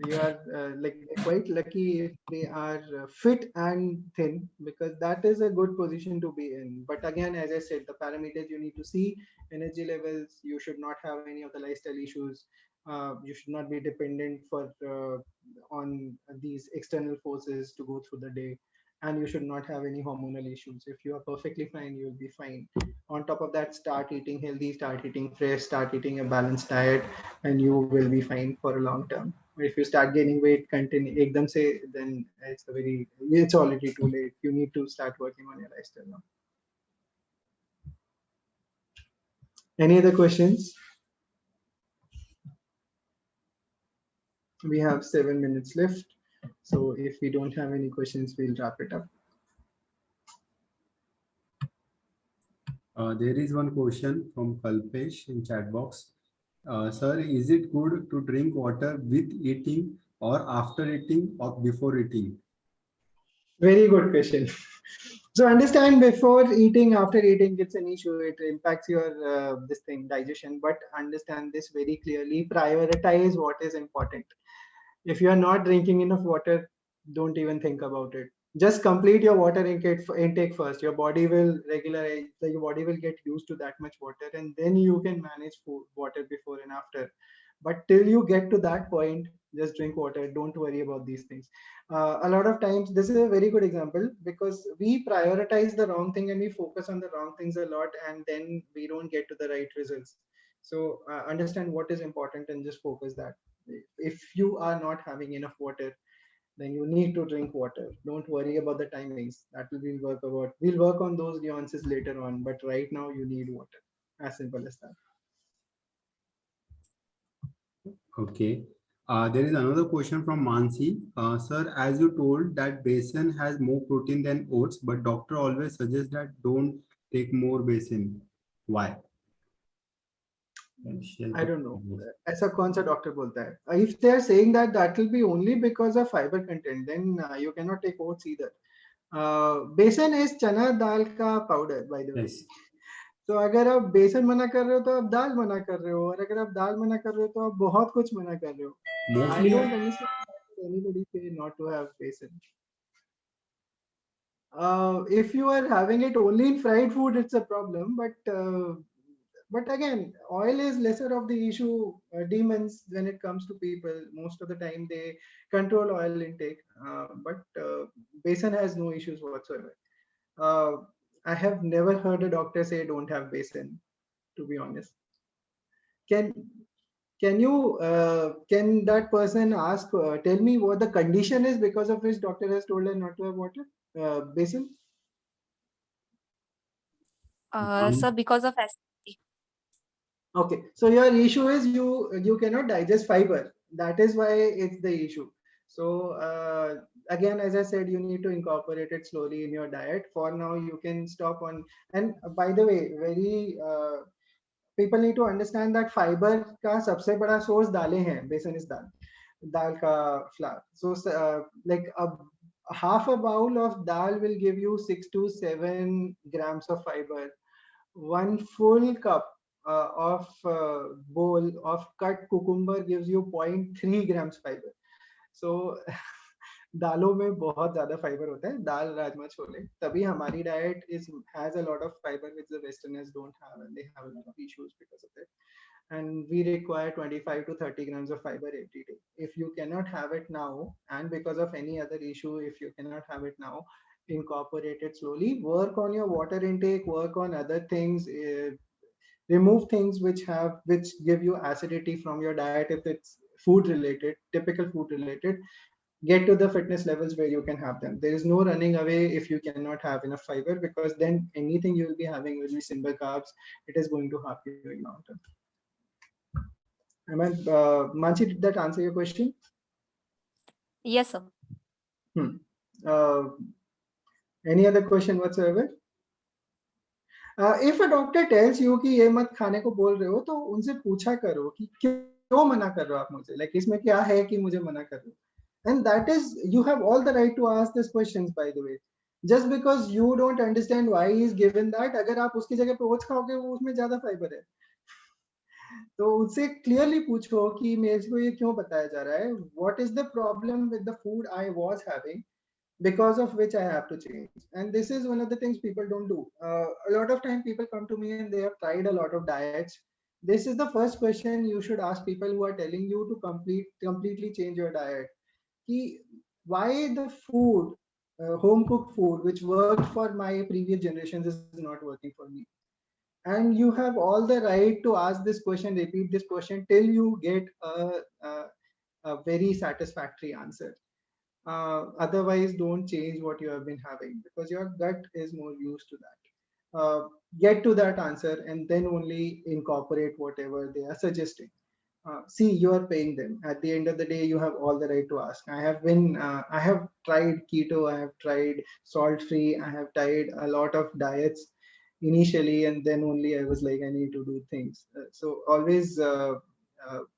you are quite lucky if they are fit and thin, because that is a good position to be in. But again, as I said, the parameters you need to see: energy levels. You should not have any of the lifestyle issues. You should not be dependent on these external forces to go through the day, and you should not have any hormonal issues. If you are perfectly fine, you will be fine. On top of that, start eating healthy, start eating fresh, start eating a balanced diet, and you will be fine for a long term. If you start gaining weight continue ekdam se, then it's already too late. You need to start working on your lifestyle now. Any other questions? We have 7 minutes left, so if we don't have any questions, we'll wrap it up. There is one question from Kalpesh in chat box. Sir, is it good to drink water with eating or after eating or before eating? Very good question. So understand, before eating, after eating, it's an issue. It impacts your digestion. But understand this very clearly. Prioritize what is important. If you are not drinking enough water, don't even think about it. Just complete your water intake first. Your body will regularize. Your body will get used to that much water, and then you can manage water before and after. But till you get to that point, just drink water. Don't worry about these things. A lot of times, this is a very good example, because we prioritize the wrong thing and we focus on the wrong things a lot, and then we don't get to the right results. So understand what is important and just focus that. If you are not having enough water, then you need to drink water. Don't worry about the timings. That we'll work on those nuances later on, but right now you need water. As simple as that. Okay. There is another question from Mansi. Sir, as you told that besan has more protein than oats, but doctor always suggests that don't take more besan. Why? I don't know. ऐसा कौन सा doctor बोलता है? If they are saying that that will be only because of fiber content, then you cannot take oats either. Besan is chana dal का powder, by the way. Yes. तो अगर आप बेसन मना कर रहे हो तो आप दाल मना कर रहे हो, और अगर आप दाल मना कर रहे हो तो आप बहुत कुछ मना कर रहे हो. I don't understand anybody say not to have besan. If you are having it only in fried food, it's a problem. But again, oil is lesser of the issue. Demons, when it comes to people, most of the time they control oil intake. But besan has no issues whatsoever. I have never heard a doctor say don't have besan, to be honest. Can that person ask, tell me what the condition is because of which doctor has told her not to have water, besan? Sir, because of acidity. Okay, so your issue is you cannot digest fiber. that is why it's the issue. So again, as I said, you need to incorporate it slowly in your diet. For now, you can stop on. And by the way, people need to understand that fiber का सबसे बड़ा source दालें हैं. Besan is dal ka flour. So like half a bowl of dal will give you 6 to 7 grams of fiber. 1 full cup of bowl of cut cucumber gives you 0.3 grams fiber. So दालों में बहुत ज्यादा fibre होता है, दाल राजमा छोले, तभी हमारी diet has a lot of fiber which the westerners don't have, and they have a lot of issues because of it. And we require 25 to 30 grams of fiber every day. If you cannot have it now, and because of any other issue, if you cannot have it now, incorporate it slowly. Work on your water intake, work on other things, remove things which give you acidity from your diet if it's food related, typical food related. Get to the fitness levels where you can have them. There is no running away if you cannot have enough fiber, because then anything you will be having will be simple carbs. It is going to harm you in long term. Mansi, did that answer your question? Yes, sir. Any other question whatsoever? If a doctor tells you कि ये मत खाने को बोल रहे हो, तो उनसे पूछा करो कि क्यों मना कर रहे हो आप मुझे, like इसमें क्या है कि मुझे मना कर रहे हो. And that is, you have all the right to ask these questions, by the way. Just because you don't understand why he is given that, अगर आप उसकी जगह पे ओट्स खाओगे, वो उसमें ज्यादा फाइबर है, तो उससे क्लियरली पूछो कि मेरे को ये क्यों बताया जा रहा है. What is the problem with the food I was having, because of which I have to change? And this is one of the things people don't do. A lot of time people come to me and they have tried a lot of diets. This is the first question you should ask people who are telling you to completely change your diet. Why the food, home cooked food, which worked for my previous generations, is not working for me? And you have all the right to ask this question, repeat this question till you get a very satisfactory answer. Otherwise, don't change what you have been having, because your gut is more used to that. Get to that answer and then only incorporate whatever they are suggesting. See, you are paying them. At the end of the day, you have all the right to ask. I have tried keto, I have tried salt free, I have tried a lot of diets initially, and then only I was like, I need to do things. So always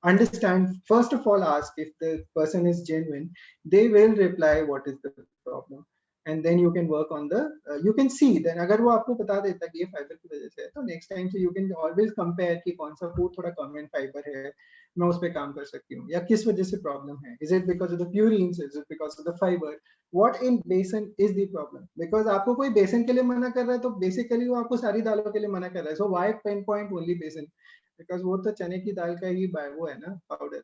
understand, first of all, ask if the person is genuine. They will reply what is the problem, and then you can work on the you can see. Then अगर वो आपको बता देता कि ये fibre की वजह से है, तो next time से you can always compare कि कौन सा फूड थोड़ा कम in फाइबर है, मैं उस पे काम कर सकती हूँ, या किस वजह से प्रॉब्लम है. Is it because of the purines? Is it because of the fiber? What in besan is the problem? Because आपको कोई बेसन के लिए मना कर रहा है, तो बेसिकली वो आपको सारी दालों के लिए मना कर रहा है. So why pinpoint only बेसन? Because वो तो चने की दाल का ही वो है ना, पाउडर,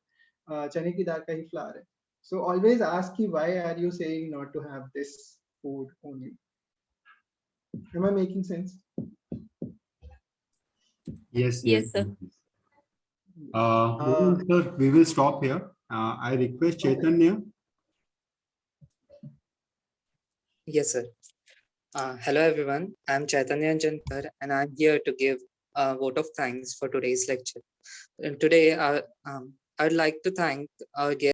चने की दाल का ही फ्लावर है. So always ask कि why are you saying not to have this food only? Am I making sense? Yes, Yes, sir. Sir, we will stop here. I request Chaitanya. Yes, sir. Hello, everyone. I'm Chaitanya Jankar, and I'm here to give a vote of thanks for today's lecture. And today, I'd like to thank our guest.